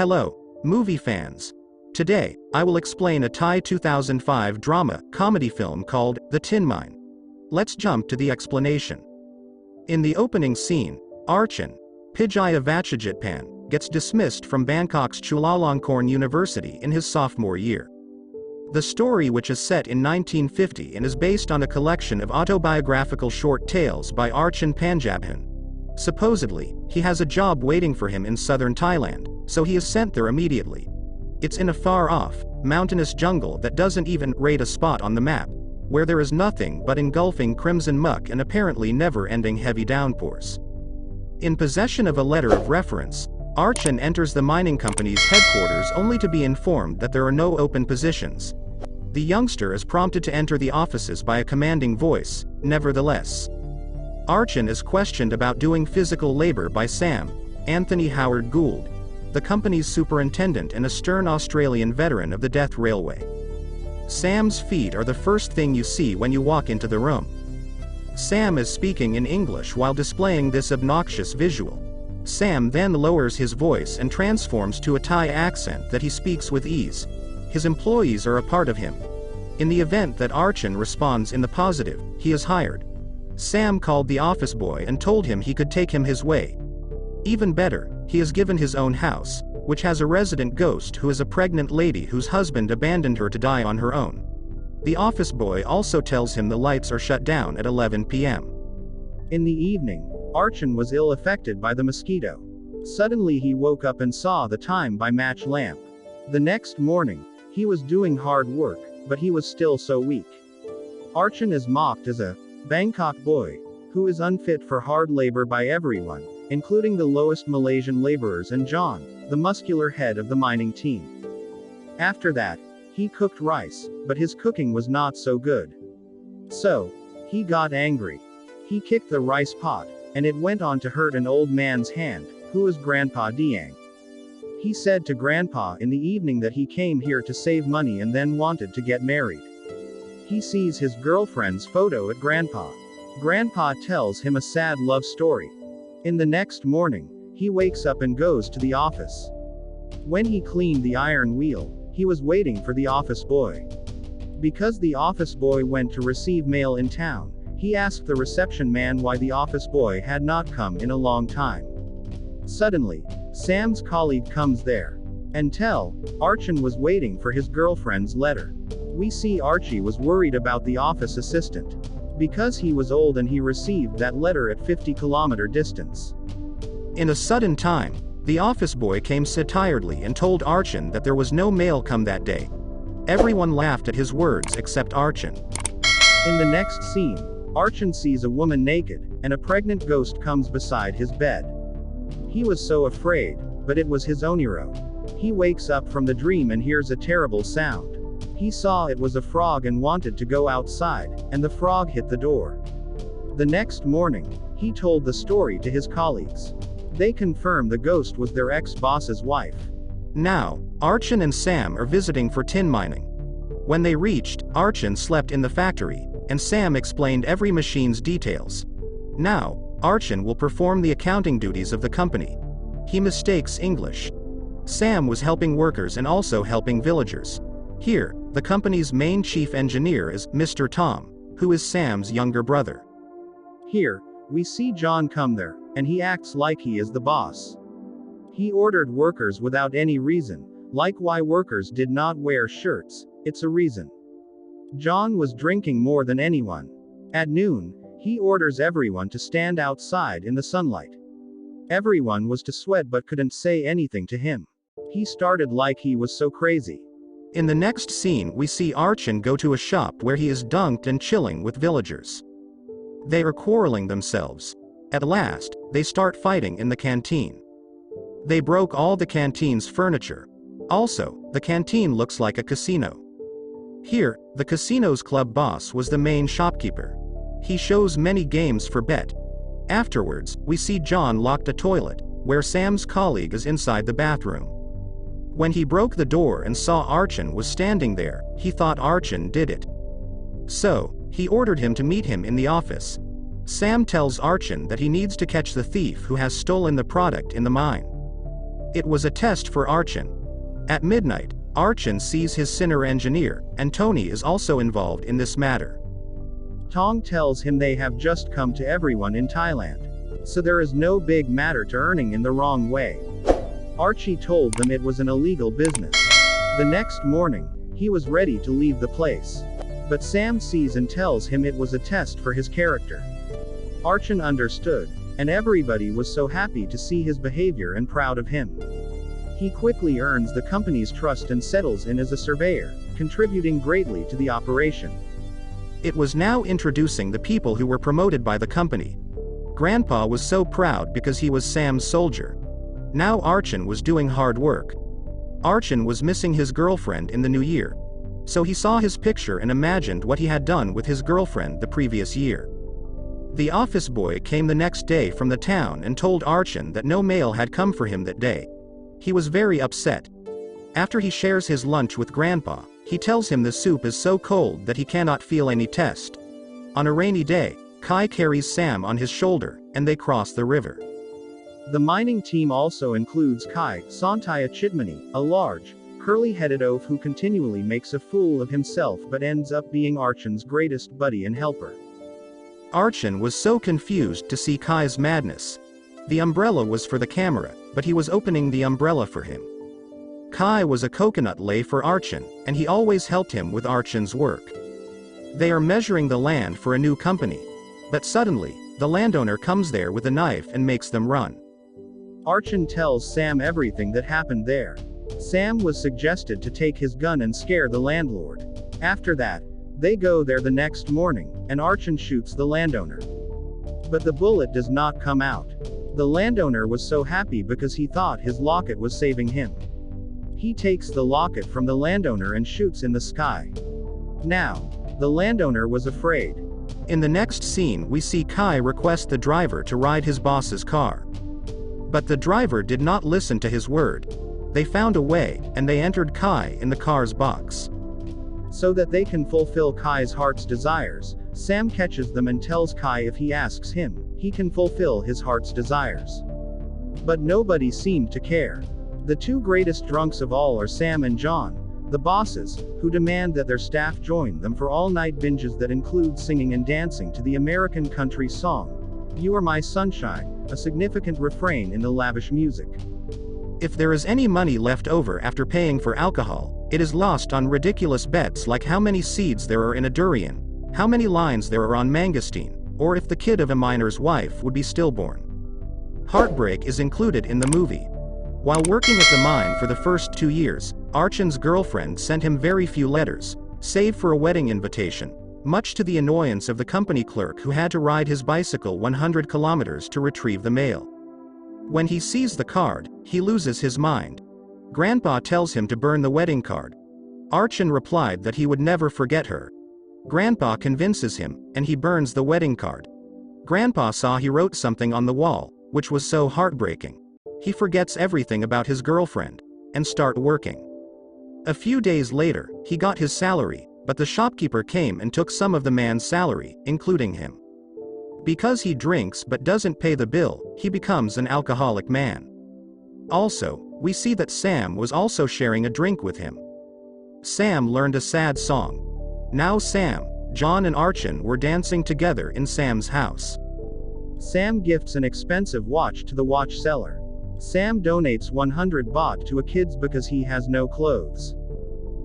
Hello, movie fans. Today, I will explain a Thai 2005 drama-comedy film called The Tin Mine. Let's jump to the explanation. In the opening scene, Archon, Pijaya Vachajitpan, gets dismissed from Bangkok's Chulalongkorn University in his sophomore year. The story, which is set in 1950 and is based on a collection of autobiographical short tales by Archon Panjabhan. Supposedly, he has a job waiting for him in southern Thailand, so he is sent there immediately. It's in a far-off, mountainous jungle that doesn't even rate a spot on the map, where there is nothing but engulfing crimson muck and apparently never-ending heavy downpours. In possession of a letter of reference, Archon enters the mining company's headquarters only to be informed that there are no open positions. The youngster is prompted to enter the offices by a commanding voice. Nevertheless, Archon is questioned about doing physical labor by Sam, Anthony Howard Gould, the company's superintendent and a stern Australian veteran of the Death Railway. Sam's feet are the first thing you see when you walk into the room. Sam is speaking in English while displaying this obnoxious visual. Sam then lowers his voice and transforms to a Thai accent that he speaks with ease. His employees are a part of him. In the event that Archon responds in the positive, he is hired. Sam called the office boy and told him he could take him his way. Even better, he is given his own house, which has a resident ghost who is a pregnant lady whose husband abandoned her to die on her own. The office boy also tells him the lights are shut down at 11 p.m. In the evening, Archon was ill-affected by the mosquito. Suddenly he woke up and saw the time by match lamp. The next morning, he was doing hard work, but he was still so weak. Archon is mocked as a Bangkok boy, who is unfit for hard labor by everyone, including the lowest Malaysian laborers and John, the muscular head of the mining team. After that, he cooked rice, but his cooking was not so good. So, he got angry. He kicked the rice pot, and it went on to hurt an old man's hand, who was Grandpa Diang. He said to Grandpa in the evening that he came here to save money and then wanted to get married. He sees his girlfriend's photo at Grandpa. Grandpa tells him a sad love story. In the next morning, he wakes up and goes to the office. When he cleaned the iron wheel, he was waiting for the office boy. Because the office boy went to receive mail in town, he asked the reception man why the office boy had not come in a long time. Suddenly, Sam's colleague comes there and Archon was waiting for his girlfriend's letter. We see Archie was worried about the office assistant, because he was old and he received that letter at 50-kilometer distance. In a sudden time, the office boy came tiredly and told Archon that there was no mail come that day. Everyone laughed at his words except Archon. In the next scene, Archon sees a woman naked, and a pregnant ghost comes beside his bed. He was so afraid, but it was his Oniro. He wakes up from the dream and hears a terrible sound. He saw it was a frog and wanted to go outside, and the frog hit the door. The next morning, he told the story to his colleagues. They confirmed the ghost was their ex-boss's wife. Now, Archon and Sam are visiting for tin mining. When they reached, Archon slept in the factory, and Sam explained every machine's details. Now, Archon will perform the accounting duties of the company. He mistakes English. Sam was helping workers and also helping villagers. Here, the company's main chief engineer is Mr. Tom, who is Sam's younger brother. Here, we see John come there, and he acts like he is the boss. He ordered workers without any reason, like why workers did not wear shirts. It's a reason. John was drinking more than anyone. At noon, he orders everyone to stand outside in the sunlight. Everyone was to sweat but couldn't say anything to him. He started like he was so crazy. In the next scene we see Archon go to a shop where he is dunked and chilling with villagers. They are quarreling themselves. At last, they start fighting in the canteen. They broke all the canteen's furniture. Also, the canteen looks like a casino. Here, the casino's club boss was the main shopkeeper. He shows many games for bet. Afterwards, we see John locked a toilet, where Sam's colleague is inside the bathroom. When he broke the door and saw Archon was standing there, he thought Archon did it. So, he ordered him to meet him in the office. Sam tells Archon that he needs to catch the thief who has stolen the product in the mine. It was a test for Archon. At midnight, Archon sees his sinner engineer, and Tony is also involved in this matter. Tong tells him they have just come to everyone in Thailand, so there is no big matter to earning in the wrong way. Archie told them it was an illegal business. The next morning, he was ready to leave the place. But Sam sees and tells him it was a test for his character. Archon understood, and everybody was so happy to see his behavior and proud of him. He quickly earns the company's trust and settles in as a surveyor, contributing greatly to the operation. It was now introducing the people who were promoted by the company. Grandpa was so proud because he was Sam's soldier. Now Archon was doing hard work. Archon was missing his girlfriend in the new year. So he saw his picture and imagined what he had done with his girlfriend the previous year. The office boy came the next day from the town and told Archon that no mail had come for him that day. He was very upset. After he shares his lunch with Grandpa, he tells him the soup is so cold that he cannot feel any taste. On a rainy day, Kai carries Sam on his shoulder, and they cross the river. The mining team also includes Kai Santaya Chitmani, a large, curly-headed oaf who continually makes a fool of himself but ends up being Archon's greatest buddy and helper. Archon was so confused to see Kai's madness. The umbrella was for the camera, but he was opening the umbrella for him. Kai was a coconut lay for Archon, and he always helped him with Archon's work. They are measuring the land for a new company. But suddenly, the landowner comes there with a knife and makes them run. Archon tells Sam everything that happened there. Sam was suggested to take his gun and scare the landlord. After that, they go there the next morning, and Archon shoots the landowner. But the bullet does not come out. The landowner was so happy because he thought his locket was saving him. He takes the locket from the landowner and shoots in the sky. Now, the landowner was afraid. In the next scene we see Kai request the driver to ride his boss's car. But the driver did not listen to his word. They found a way, and they entered Kai in the car's box. So that they can fulfill Kai's heart's desires, Sam catches them and tells Kai if he asks him, he can fulfill his heart's desires. But nobody seemed to care. The two greatest drunks of all are Sam and John, the bosses, who demand that their staff join them for all-night binges that include singing and dancing to the American country song, "You Are My Sunshine," a significant refrain in the lavish music. If there is any money left over after paying for alcohol, it is lost on ridiculous bets like how many seeds there are in a durian, how many lines there are on mangosteen, or if the kid of a miner's wife would be stillborn. Heartbreak is included in the movie. While working at the mine for the first 2 years, Archon's girlfriend sent him very few letters, save for a wedding invitation, much to the annoyance of the company clerk who had to ride his bicycle 100 kilometers to retrieve the mail. When he sees the card, he loses his mind. Grandpa tells him to burn the wedding card. Archon replied that he would never forget her. Grandpa convinces him, and he burns the wedding card. Grandpa saw he wrote something on the wall, which was so heartbreaking. He forgets everything about his girlfriend, and start working. A few days later, he got his salary, but the shopkeeper came and took some of the man's salary, including him. Because he drinks but doesn't pay the bill, he becomes an alcoholic man. Also, we see that Sam was also sharing a drink with him. Sam learned a sad song. Now Sam, John and Archon were dancing together in Sam's house. Sam gifts an expensive watch to the watch seller. Sam donates 100 baht to a kid's because he has no clothes.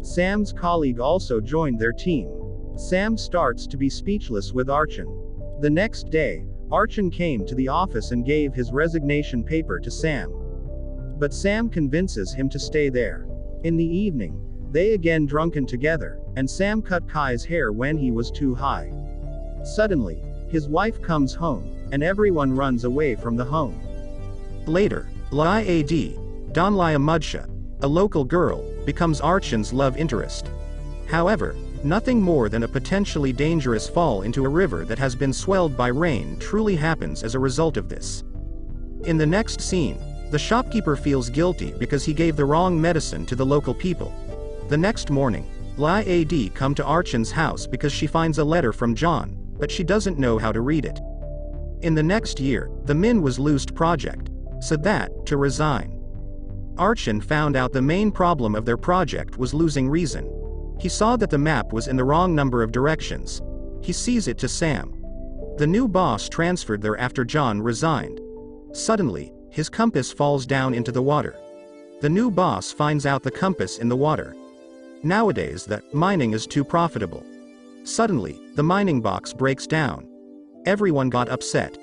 Sam's colleague also joined their team. Sam starts to be speechless with Archon. The next day, Archon came to the office and gave his resignation paper to Sam. But Sam convinces him to stay there. In the evening, they again drunken together, and Sam cut Kai's hair when he was too high. Suddenly, his wife comes home, and everyone runs away from the home. Later, Lai Ad, Donlaya Mudsha, a local girl, becomes Archon's love interest. However, nothing more than a potentially dangerous fall into a river that has been swelled by rain truly happens as a result of this. In the next scene, the shopkeeper feels guilty because he gave the wrong medicine to the local people. The next morning, Lai Ad come to Archon's house because she finds a letter from John, but she doesn't know how to read it. In the next year, the Min was loosed project, so that, to resign. Archon found out the main problem of their project was losing reason. He saw that the map was in the wrong number of directions. He sees it to Sam. The new boss transferred there after John resigned. Suddenly, his compass falls down into the water. The new boss finds out the compass in the water. Nowadays that mining is too profitable. Suddenly, the mining box breaks down. Everyone got upset.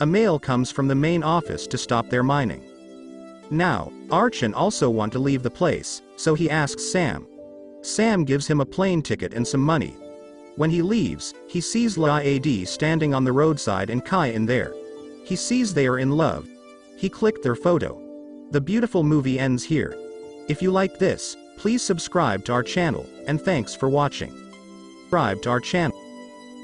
A mail comes from the main office to stop their mining. Now, Archon also want to leave the place, so he asks Sam. Sam gives him a plane ticket and some money. When he leaves, he sees Laid standing on the roadside and Kai in there. He sees they are in love. He clicked their photo. The beautiful movie ends here. If you like this, please subscribe to our channel, and thanks for watching. Subscribe to our channel.